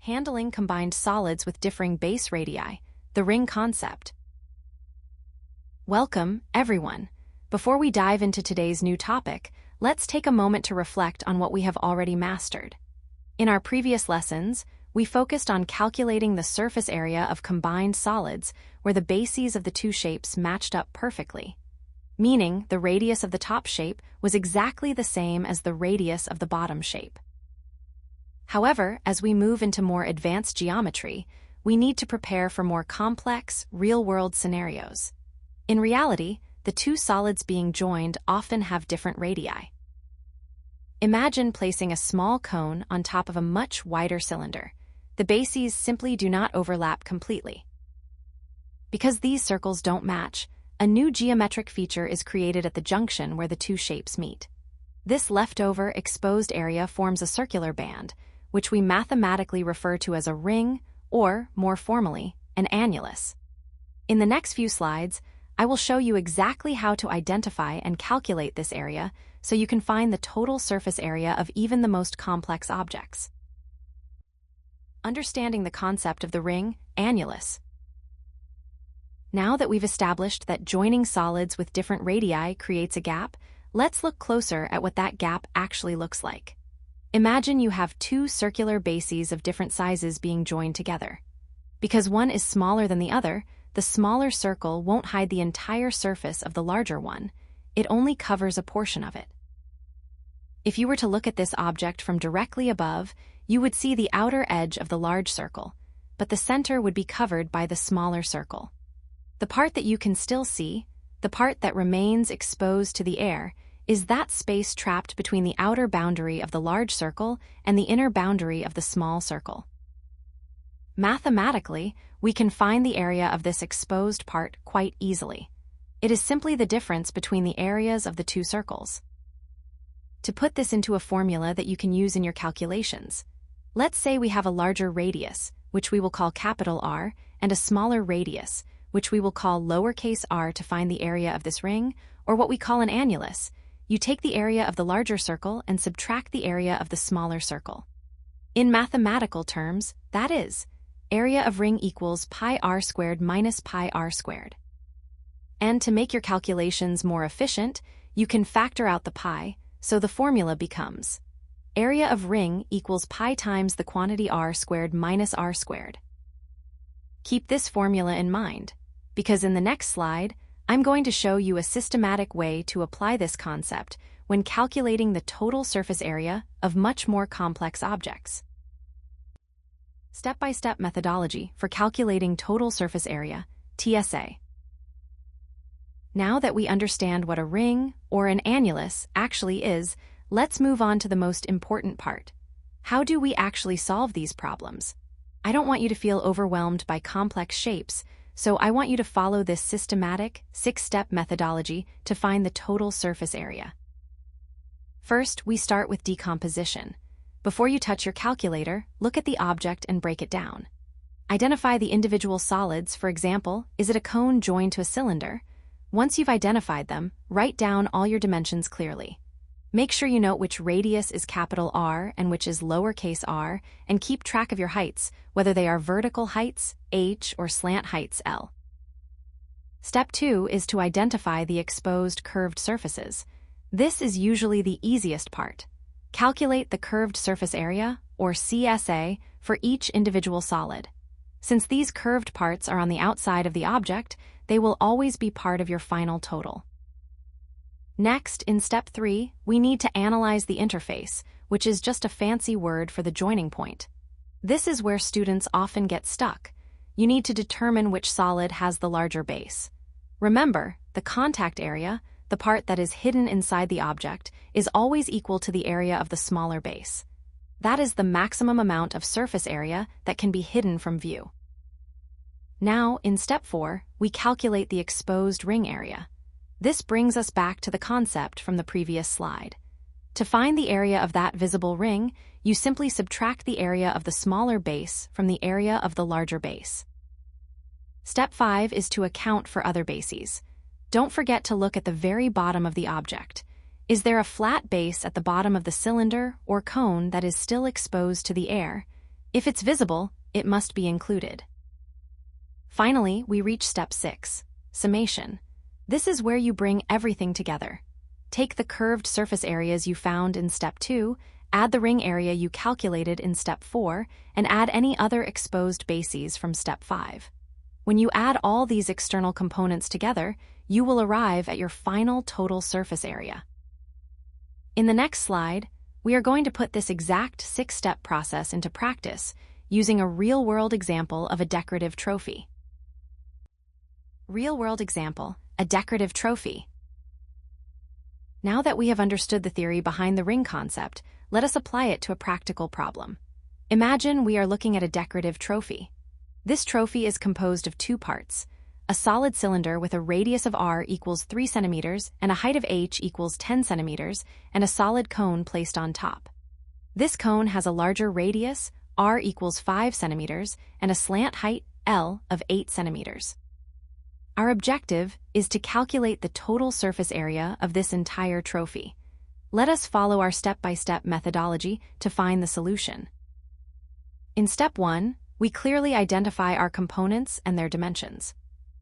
Handling combined solids with differing base radii, the ring concept. Welcome, everyone. Before we dive into today's new topic, let's take a moment to reflect on what we have already mastered. In our previous lessons, we focused on calculating the surface area of combined solids where the bases of the two shapes matched up perfectly, meaning the radius of the top shape was exactly the same as the radius of the bottom shape. However, as we move into more advanced geometry, we need to prepare for more complex, real-world scenarios. In reality, the two solids being joined often have different radii. Imagine placing a small cone on top of a much wider cylinder. The bases simply do not overlap completely. Because these circles don't match, a new geometric feature is created at the junction where the two shapes meet. This leftover, exposed area forms a circular band, which we mathematically refer to as a ring, or, more formally, an annulus. In the next few slides, I will show you exactly how to identify and calculate this area so you can find the total surface area of even the most complex objects. Understanding the concept of the ring, annulus. Now that we've established that joining solids with different radii creates a gap, let's look closer at what that gap actually looks like. Imagine you have two circular bases of different sizes being joined together. Because one is smaller than the other, the smaller circle won't hide the entire surface of the larger one. It only covers a portion of it. If you were to look at this object from directly above, you would see the outer edge of the large circle, but the center would be covered by the smaller circle. The part that you can still see, the part that remains exposed to the air, is that space trapped between the outer boundary of the large circle and the inner boundary of the small circle. Mathematically, we can find the area of this exposed part quite easily. It is simply the difference between the areas of the two circles. To put this into a formula that you can use in your calculations, let's say we have a larger radius, which we will call capital R, and a smaller radius, which we will call lowercase r to find the area of this ring, or what we call an annulus. You take the area of the larger circle and subtract the area of the smaller circle. In mathematical terms, that is, area of ring equals pi r squared minus pi r squared. And to make your calculations more efficient, you can factor out the pi, so the formula becomes area of ring equals pi times the quantity r squared minus r squared. Keep this formula in mind, because in the next slide, I'm going to show you a systematic way to apply this concept when calculating the total surface area of much more complex objects. Step-by-step methodology for calculating total surface area, TSA. Now that we understand what a ring, or an annulus, actually is, let's move on to the most important part. How do we actually solve these problems? I don't want you to feel overwhelmed by complex shapes, so I want you to follow this systematic, 6-step methodology to find the total surface area. First, we start with decomposition. Before you touch your calculator, look at the object and break it down. Identify the individual solids, for example, is it a cone joined to a cylinder? Once you've identified them, write down all your dimensions clearly. Make sure you note which radius is capital R and which is lowercase r, and keep track of your heights, whether they are vertical heights, h, or slant heights, l. Step 2 is to identify the exposed curved surfaces. This is usually the easiest part. Calculate the curved surface area, or CSA, for each individual solid. Since these curved parts are on the outside of the object, they will always be part of your final total. Next, in step 3, we need to analyze the interface, which is just a fancy word for the joining point. This is where students often get stuck. You need to determine which solid has the larger base. Remember, the contact area, the part that is hidden inside the object, is always equal to the area of the smaller base. That is the maximum amount of surface area that can be hidden from view. Now, in step 4, we calculate the exposed ring area. This brings us back to the concept from the previous slide. To find the area of that visible ring, you simply subtract the area of the smaller base from the area of the larger base. Step 5 is to account for other bases. Don't forget to look at the very bottom of the object. Is there a flat base at the bottom of the cylinder or cone that is still exposed to the air? If it's visible, it must be included. Finally, we reach step 6, summation. This is where you bring everything together. Take the curved surface areas you found in step 2, add the ring area you calculated in step 4, and add any other exposed bases from step 5. When you add all these external components together, you will arrive at your final total surface area. In the next slide, we are going to put this exact 6-step process into practice using a real-world example of a decorative trophy. Real-world example, a decorative trophy. Now that we have understood the theory behind the ring concept, let us apply it to a practical problem. Imagine we are looking at a decorative trophy. This trophy is composed of 2 parts: a solid cylinder with a radius of r equals 3 centimeters and a height of h equals 10 centimeters, and a solid cone placed on top. This cone has a larger radius, r equals 5 centimeters, and a slant height, l, of 8 centimeters. Our objective is to calculate the total surface area of this entire trophy. Let us follow our step-by-step methodology to find the solution. In step 1, we clearly identify our components and their dimensions.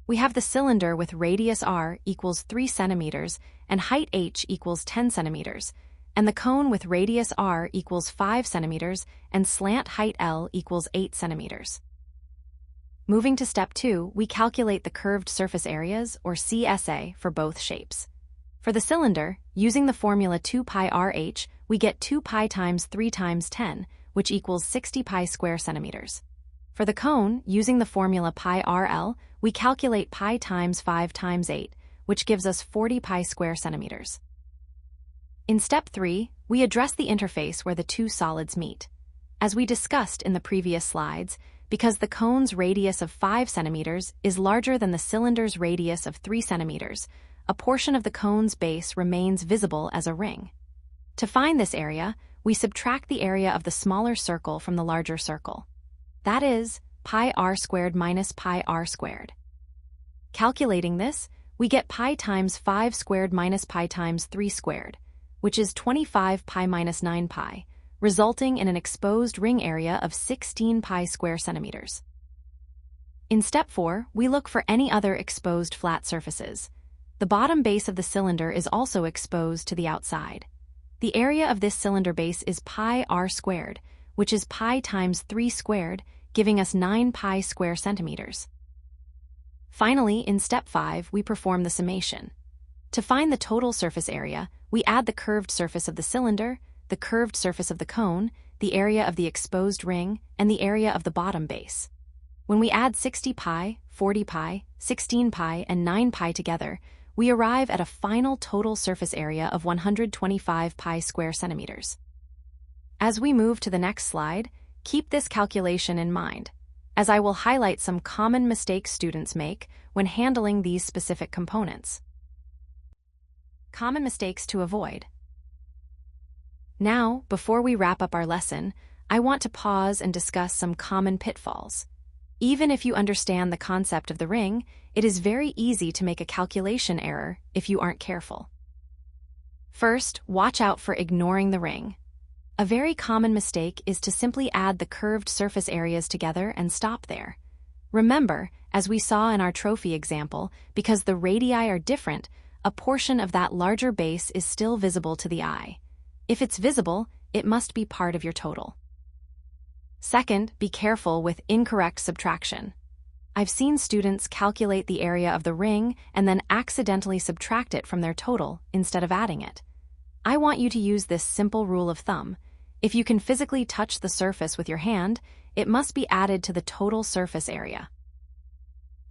We have the cylinder with radius r equals 3 centimeters and height h equals 10 centimeters, and the cone with radius r equals 5 centimeters and slant height l equals 8 centimeters. Moving to step 2, we calculate the curved surface areas, or CSA, for both shapes. For the cylinder, using the formula 2 pi RH, we get 2 pi times 3 times 10, which equals 60 pi square centimeters. For the cone, using the formula pi RL, we calculate pi times 5 times 8, which gives us 40 pi square centimeters. In step 3, we address the interface where the 2 solids meet. As we discussed in the previous slides, because the cone's radius of 5 centimeters is larger than the cylinder's radius of 3 centimeters, a portion of the cone's base remains visible as a ring. To find this area, we subtract the area of the smaller circle from the larger circle. That is, pi r squared minus pi r squared. Calculating this, we get pi times 5 squared minus pi times 3 squared, which is 25 pi minus 9 pi, resulting in an exposed ring area of 16 pi square centimeters. In step 4, we look for any other exposed flat surfaces. The bottom base of the cylinder is also exposed to the outside. The area of this cylinder base is pi r squared, which is pi times 3 squared, giving us 9 pi square centimeters. Finally, in step 5, we perform the summation. To find the total surface area, we add the curved surface of the cylinder, the curved surface of the cone, the area of the exposed ring, and the area of the bottom base. When we add 60 pi, 40 pi, 16 pi, and 9 pi together, we arrive at a final total surface area of 125 pi square centimeters. As we move to the next slide, keep this calculation in mind, as I will highlight some common mistakes students make when handling these specific components. Common mistakes to avoid. Now, before we wrap up our lesson, I want to pause and discuss some common pitfalls. Even if you understand the concept of the ring, it is very easy to make a calculation error if you aren't careful. First, watch out for ignoring the ring. A very common mistake is to simply add the curved surface areas together and stop there. Remember, as we saw in our trophy example, because the radii are different, a portion of that larger base is still visible to the eye. If it's visible, it must be part of your total. Second, be careful with incorrect subtraction. I've seen students calculate the area of the ring and then accidentally subtract it from their total instead of adding it. I want you to use this simple rule of thumb. If you can physically touch the surface with your hand, it must be added to the total surface area.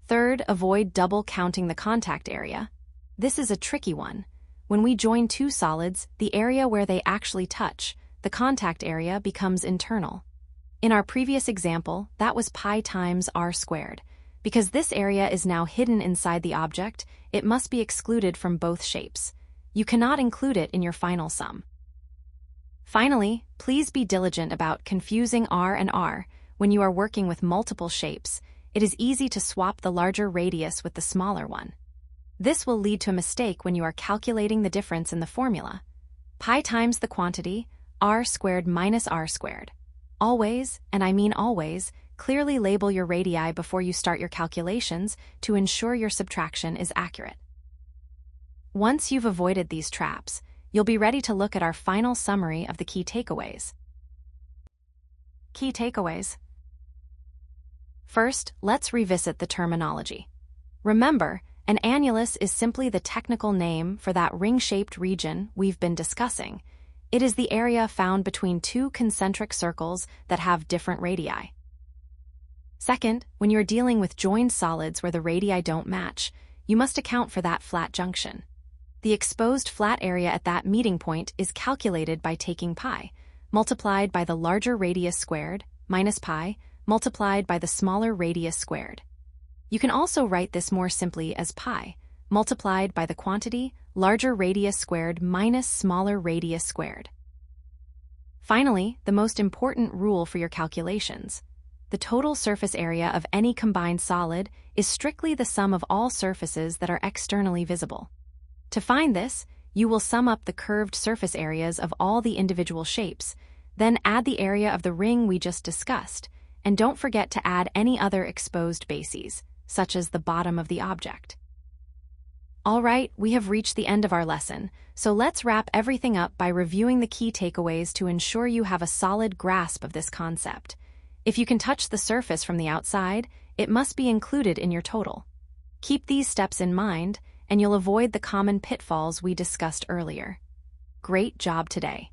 Third, avoid double counting the contact area. This is a tricky one. When we join 2 solids, the area where they actually touch, the contact area, becomes internal. In our previous example, that was pi times r squared. Because this area is now hidden inside the object, it must be excluded from both shapes. You cannot include it in your final sum. Finally, please be diligent about confusing r and r. When you are working with multiple shapes, it is easy to swap the larger radius with the smaller one. This will lead to a mistake when you are calculating the difference in the formula. Pi times the quantity, r squared minus r squared. Always, and I mean always, clearly label your radii before you start your calculations to ensure your subtraction is accurate. Once you've avoided these traps, you'll be ready to look at our final summary of the key takeaways. Key takeaways. First, let's revisit the terminology. Remember, an annulus is simply the technical name for that ring-shaped region we've been discussing. It is the area found between two concentric circles that have different radii. Second, when you're dealing with joined solids where the radii don't match, you must account for that flat junction. The exposed flat area at that meeting point is calculated by taking pi, multiplied by the larger radius squared, minus pi, multiplied by the smaller radius squared. You can also write this more simply as pi, multiplied by the quantity, larger radius squared minus smaller radius squared. Finally, the most important rule for your calculations. The total surface area of any combined solid is strictly the sum of all surfaces that are externally visible. To find this, you will sum up the curved surface areas of all the individual shapes, then add the area of the ring we just discussed, and don't forget to add any other exposed bases, such as the bottom of the object. All right, we have reached the end of our lesson, so let's wrap everything up by reviewing the key takeaways to ensure you have a solid grasp of this concept. If you can touch the surface from the outside, it must be included in your total. Keep these steps in mind, and you'll avoid the common pitfalls we discussed earlier. Great job today!